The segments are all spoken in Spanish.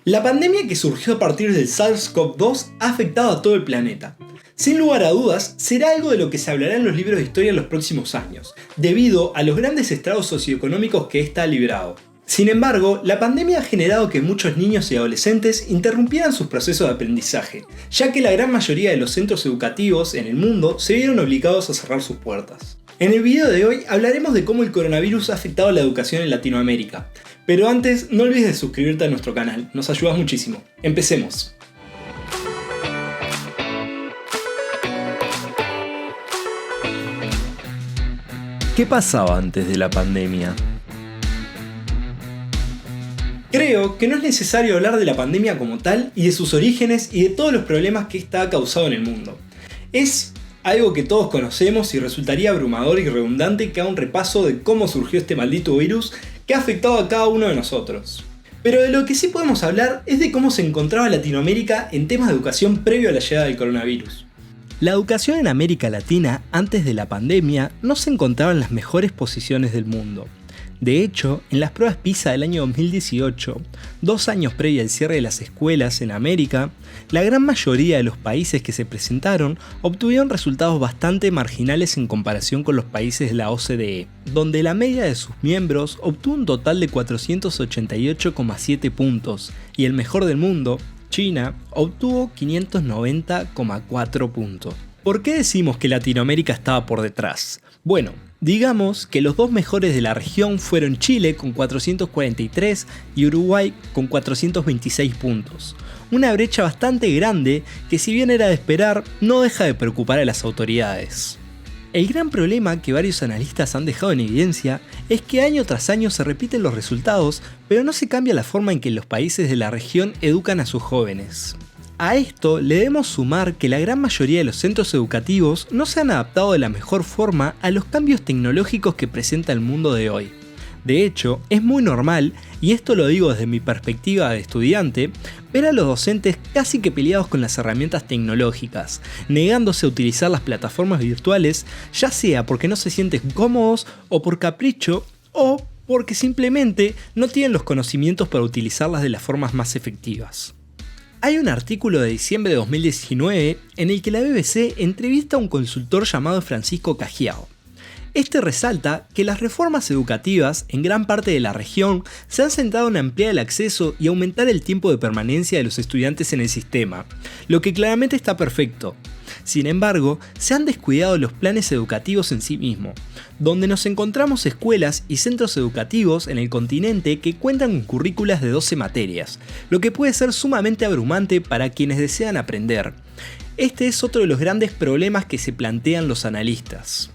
La pandemia que surgió a partir del SARS-CoV-2 ha afectado a todo el planeta. Sin lugar a dudas, será algo de lo que se hablará en los libros de historia en los próximos años, debido a los grandes estragos socioeconómicos que ésta ha librado. Sin embargo, la pandemia ha generado que muchos niños y adolescentes interrumpieran sus procesos de aprendizaje, ya que la gran mayoría de los centros educativos en el mundo se vieron obligados a cerrar sus puertas. En el video de hoy hablaremos de cómo el coronavirus ha afectado a la educación en Latinoamérica. Pero antes, no olvides de suscribirte a nuestro canal, nos ayudas muchísimo. ¡Empecemos! ¿Qué pasaba antes de la pandemia? Creo que no es necesario hablar de la pandemia como tal y de sus orígenes y de todos los problemas que esta ha causado en el mundo. Es algo que todos conocemos y resultaría abrumador y redundante que haga un repaso de cómo surgió este maldito virus que ha afectado a cada uno de nosotros. Pero de lo que sí podemos hablar es de cómo se encontraba Latinoamérica en temas de educación previo a la llegada del coronavirus. La educación en América Latina antes de la pandemia no se encontraba en las mejores posiciones del mundo. De hecho, en las pruebas PISA del año 2018, 2 años previo al cierre de las escuelas en América, la gran mayoría de los países que se presentaron obtuvieron resultados bastante marginales en comparación con los países de la OCDE, donde la media de sus miembros obtuvo un total de 488,7 puntos, y el mejor del mundo, China, obtuvo 590,4 puntos. ¿Por qué decimos que Latinoamérica estaba por detrás? Bueno, digamos que los dos mejores de la región fueron Chile con 443 y Uruguay con 426 puntos. Una brecha bastante grande que, si bien era de esperar, no deja de preocupar a las autoridades. El gran problema que varios analistas han dejado en evidencia es que año tras año se repiten los resultados, pero no se cambia la forma en que los países de la región educan a sus jóvenes. A esto le debemos sumar que la gran mayoría de los centros educativos no se han adaptado de la mejor forma a los cambios tecnológicos que presenta el mundo de hoy. De hecho, es muy normal, y esto lo digo desde mi perspectiva de estudiante, ver a los docentes casi que peleados con las herramientas tecnológicas, negándose a utilizar las plataformas virtuales, ya sea porque no se sienten cómodos o por capricho o porque simplemente no tienen los conocimientos para utilizarlas de las formas más efectivas. Hay un artículo de diciembre de 2019 en el que la BBC entrevista a un consultor llamado Francisco Cajiao. Este resalta que las reformas educativas en gran parte de la región se han centrado en ampliar el acceso y aumentar el tiempo de permanencia de los estudiantes en el sistema, lo que claramente está perfecto. Sin embargo, se han descuidado los planes educativos en sí mismos, donde nos encontramos escuelas y centros educativos en el continente que cuentan con currículas de 12 materias, lo que puede ser sumamente abrumante para quienes desean aprender. Este es otro de los grandes problemas que se plantean los analistas.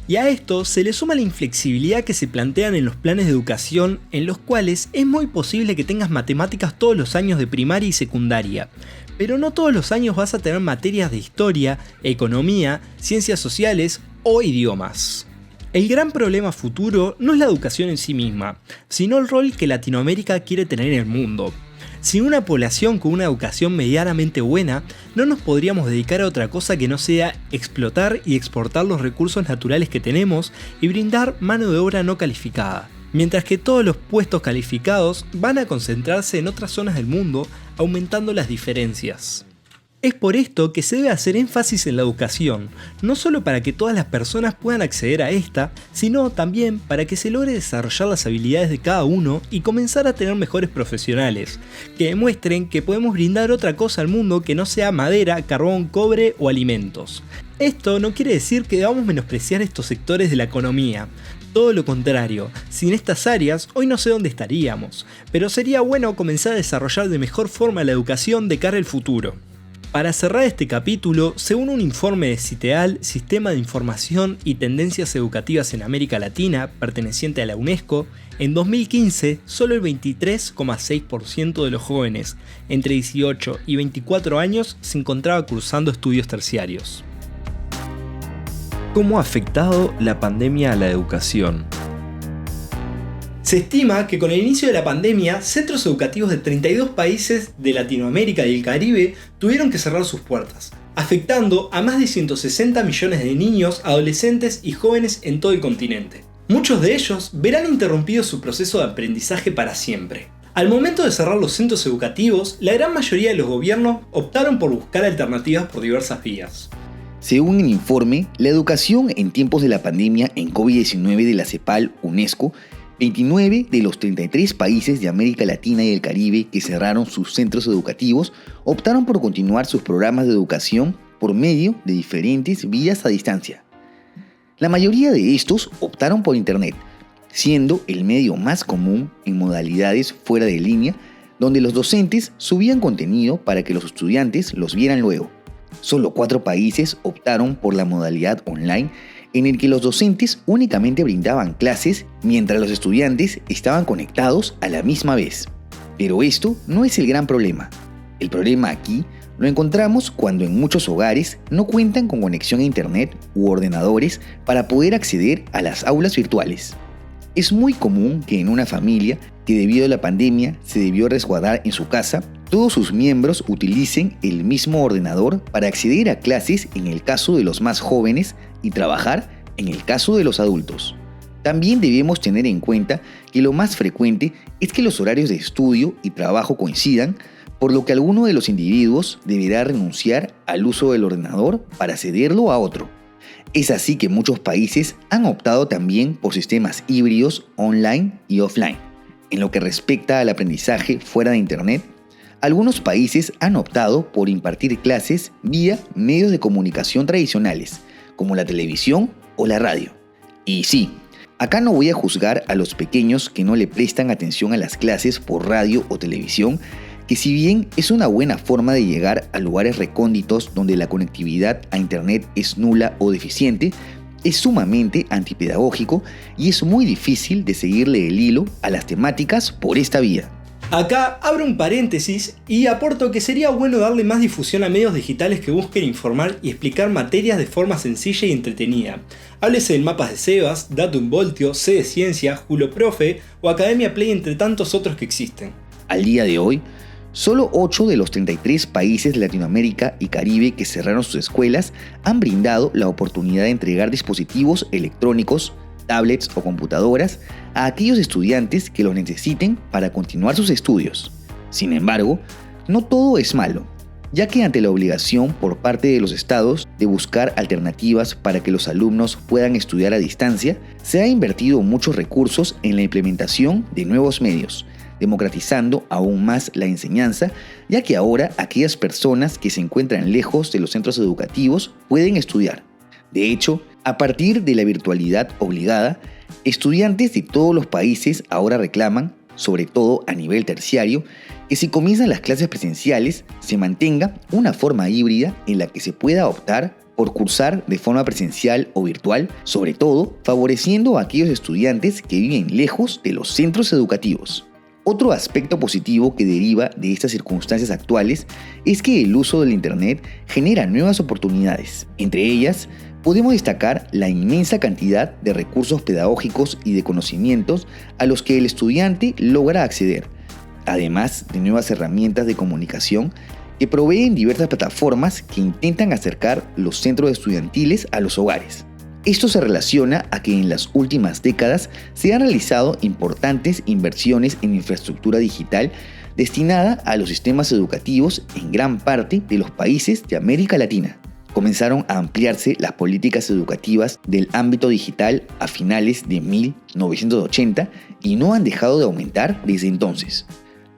Y a esto se le suma la inflexibilidad que se plantean en los planes de educación, en los cuales es muy posible que tengas matemáticas todos los años de primaria y secundaria, pero no todos los años vas a tener materias de historia, economía, ciencias sociales o idiomas. El gran problema futuro no es la educación en sí misma, sino el rol que Latinoamérica quiere tener en el mundo. Sin una población con una educación medianamente buena, no nos podríamos dedicar a otra cosa que no sea explotar y exportar los recursos naturales que tenemos y brindar mano de obra no calificada, mientras que todos los puestos calificados van a concentrarse en otras zonas del mundo, aumentando las diferencias. Es por esto que se debe hacer énfasis en la educación, no solo para que todas las personas puedan acceder a esta, sino también para que se logre desarrollar las habilidades de cada uno y comenzar a tener mejores profesionales, que demuestren que podemos brindar otra cosa al mundo que no sea madera, carbón, cobre o alimentos. Esto no quiere decir que debamos menospreciar estos sectores de la economía. Todo lo contrario, sin estas áreas hoy no sé dónde estaríamos, pero sería bueno comenzar a desarrollar de mejor forma la educación de cara al futuro. Para cerrar este capítulo, según un informe de CITEAL, Sistema de Información y Tendencias Educativas en América Latina, perteneciente a la UNESCO, en 2015 solo el 23,6% de los jóvenes entre 18 y 24 años se encontraba cursando estudios terciarios. ¿Cómo ha afectado la pandemia a la educación? Se estima que con el inicio de la pandemia, centros educativos de 32 países de Latinoamérica y el Caribe tuvieron que cerrar sus puertas, afectando a más de 160 millones de niños, adolescentes y jóvenes en todo el continente. Muchos de ellos verán interrumpido su proceso de aprendizaje para siempre. Al momento de cerrar los centros educativos, la gran mayoría de los gobiernos optaron por buscar alternativas por diversas vías. Según el informe, la educación en tiempos de la pandemia en COVID-19 de la CEPAL-UNESCO, 29 de los 33 países de América Latina y el Caribe que cerraron sus centros educativos optaron por continuar sus programas de educación por medio de diferentes vías a distancia. La mayoría de estos optaron por Internet, siendo el medio más común en modalidades fuera de línea, donde los docentes subían contenido para que los estudiantes los vieran luego. Solo 4 países optaron por la modalidad online, en el que los docentes únicamente brindaban clases mientras los estudiantes estaban conectados a la misma vez. Pero esto no es el gran problema. El problema aquí lo encontramos cuando en muchos hogares no cuentan con conexión a internet u ordenadores para poder acceder a las aulas virtuales. Es muy común que en una familia que debido a la pandemia se debió resguardar en su casa, todos sus miembros utilicen el mismo ordenador para acceder a clases en el caso de los más jóvenes y trabajar en el caso de los adultos. También debemos tener en cuenta que lo más frecuente es que los horarios de estudio y trabajo coincidan, por lo que alguno de los individuos deberá renunciar al uso del ordenador para cederlo a otro. Es así que muchos países han optado también por sistemas híbridos online y offline. En lo que respecta al aprendizaje fuera de Internet, algunos países han optado por impartir clases vía medios de comunicación tradicionales, como la televisión o la radio. Y sí, acá no voy a juzgar a los pequeños que no le prestan atención a las clases por radio o televisión, que si bien es una buena forma de llegar a lugares recónditos donde la conectividad a Internet es nula o deficiente, es sumamente antipedagógico y es muy difícil de seguirle el hilo a las temáticas por esta vía. Acá abro un paréntesis y aporto que sería bueno darle más difusión a medios digitales que busquen informar y explicar materias de forma sencilla y entretenida. Háblese en Mapas de Sebas, Datum Voltio, C de Ciencia, Julo Profe o Academia Play entre tantos otros que existen. Al día de hoy, solo 8 de los 33 países de Latinoamérica y Caribe que cerraron sus escuelas han brindado la oportunidad de entregar dispositivos electrónicos, tablets o computadoras a aquellos estudiantes que los necesiten para continuar sus estudios. Sin embargo, no todo es malo, ya que ante la obligación por parte de los estados de buscar alternativas para que los alumnos puedan estudiar a distancia, se ha invertido muchos recursos en la implementación de nuevos medios, democratizando aún más la enseñanza, ya que ahora aquellas personas que se encuentran lejos de los centros educativos pueden estudiar. De hecho, a partir de la virtualidad obligada, estudiantes de todos los países ahora reclaman, sobre todo a nivel terciario, que si comienzan las clases presenciales, se mantenga una forma híbrida en la que se pueda optar por cursar de forma presencial o virtual, sobre todo favoreciendo a aquellos estudiantes que viven lejos de los centros educativos. Otro aspecto positivo que deriva de estas circunstancias actuales es que el uso del Internet genera nuevas oportunidades. Entre ellas, podemos destacar la inmensa cantidad de recursos pedagógicos y de conocimientos a los que el estudiante logra acceder, además de nuevas herramientas de comunicación que proveen diversas plataformas que intentan acercar los centros estudiantiles a los hogares. Esto se relaciona a que en las últimas décadas se han realizado importantes inversiones en infraestructura digital destinada a los sistemas educativos en gran parte de los países de América Latina. Comenzaron a ampliarse las políticas educativas del ámbito digital a finales de 1980 y no han dejado de aumentar desde entonces.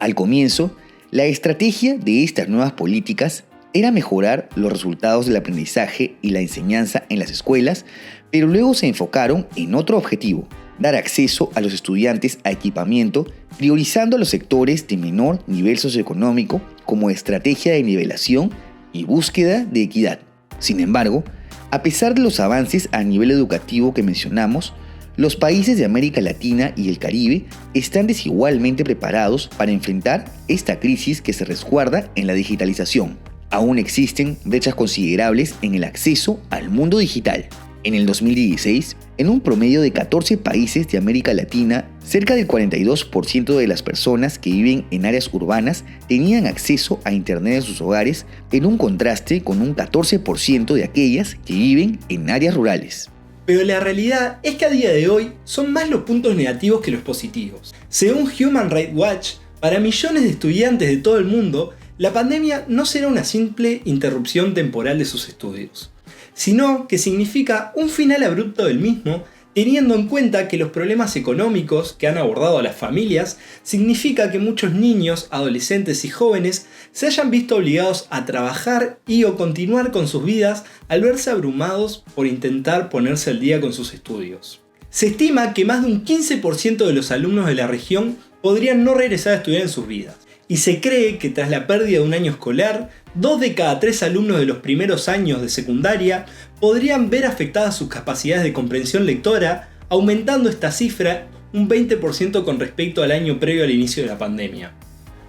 Al comienzo, la estrategia de estas nuevas políticas era mejorar los resultados del aprendizaje y la enseñanza en las escuelas, pero luego se enfocaron en otro objetivo: dar acceso a los estudiantes a equipamiento, priorizando a los sectores de menor nivel socioeconómico como estrategia de nivelación y búsqueda de equidad. Sin embargo, a pesar de los avances a nivel educativo que mencionamos, los países de América Latina y el Caribe están desigualmente preparados para enfrentar esta crisis que se resguarda en la digitalización. Aún existen brechas considerables en el acceso al mundo digital. En el 2016, en un promedio de 14 países de América Latina, cerca del 42% de las personas que viven en áreas urbanas tenían acceso a Internet en sus hogares, en un contraste con un 14% de aquellas que viven en áreas rurales. Pero la realidad es que a día de hoy son más los puntos negativos que los positivos. Según Human Rights Watch, Para millones de estudiantes de todo el mundo, la pandemia no será una simple interrupción temporal de sus estudios, sino que significa un final abrupto del mismo, teniendo en cuenta que los problemas económicos que han abordado a las familias significa que muchos niños, adolescentes y jóvenes se hayan visto obligados a trabajar y o continuar con sus vidas al verse abrumados por intentar ponerse al día con sus estudios. Se estima que más de un 15% de los alumnos de la región podrían no regresar a estudiar en sus vidas. Y se cree que tras la pérdida de un año escolar, 2 de cada 3 alumnos de los primeros años de secundaria podrían ver afectadas sus capacidades de comprensión lectora, aumentando esta cifra un 20% con respecto al año previo al inicio de la pandemia.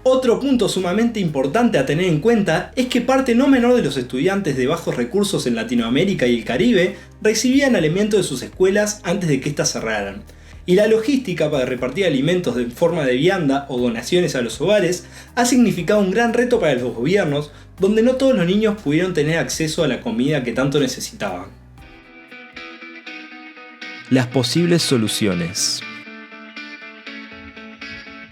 Otro punto sumamente importante a tener en cuenta es que parte no menor de los estudiantes de bajos recursos en Latinoamérica y el Caribe recibían alimentos de sus escuelas antes de que éstas cerraran. Y la logística para repartir alimentos en forma de vianda o donaciones a los hogares ha significado un gran reto para los gobiernos, donde no todos los niños pudieron tener acceso a la comida que tanto necesitaban. Las posibles soluciones.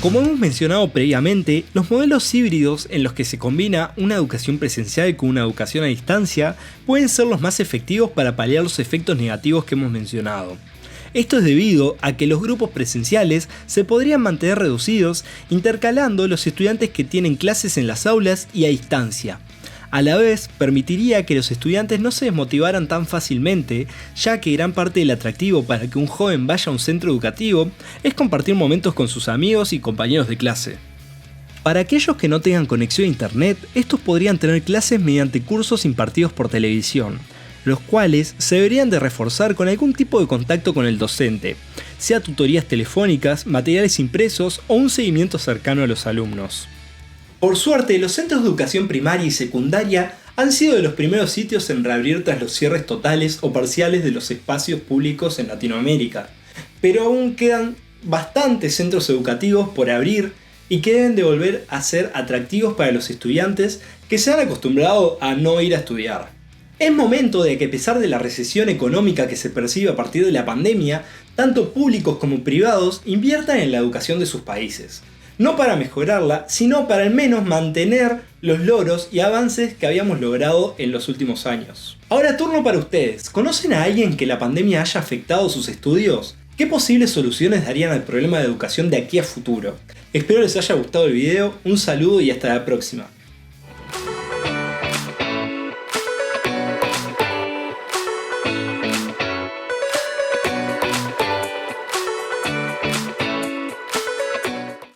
Como hemos mencionado previamente, los modelos híbridos en los que se combina una educación presencial con una educación a distancia pueden ser los más efectivos para paliar los efectos negativos que hemos mencionado. Esto es debido a que los grupos presenciales se podrían mantener reducidos intercalando los estudiantes que tienen clases en las aulas y a distancia. A la vez, permitiría que los estudiantes no se desmotivaran tan fácilmente, ya que gran parte del atractivo para que un joven vaya a un centro educativo es compartir momentos con sus amigos y compañeros de clase. Para aquellos que no tengan conexión a internet, estos podrían tener clases mediante cursos impartidos por televisión, los cuales se deberían de reforzar con algún tipo de contacto con el docente, sea tutorías telefónicas, materiales impresos o un seguimiento cercano a los alumnos. Por suerte, los centros de educación primaria y secundaria han sido de los primeros sitios en reabrir tras los cierres totales o parciales de los espacios públicos en Latinoamérica, pero aún quedan bastantes centros educativos por abrir y que deben de volver a ser atractivos para los estudiantes que se han acostumbrado a no ir a estudiar. Es momento de que, a pesar de la recesión económica que se percibe a partir de la pandemia, tanto públicos como privados inviertan en la educación de sus países. No para mejorarla, sino para al menos mantener los logros y avances que habíamos logrado en los últimos años. Ahora turno para ustedes. ¿Conocen a alguien que la pandemia haya afectado sus estudios? ¿Qué posibles soluciones darían al problema de educación de aquí a futuro? Espero les haya gustado el video, un saludo y hasta la próxima.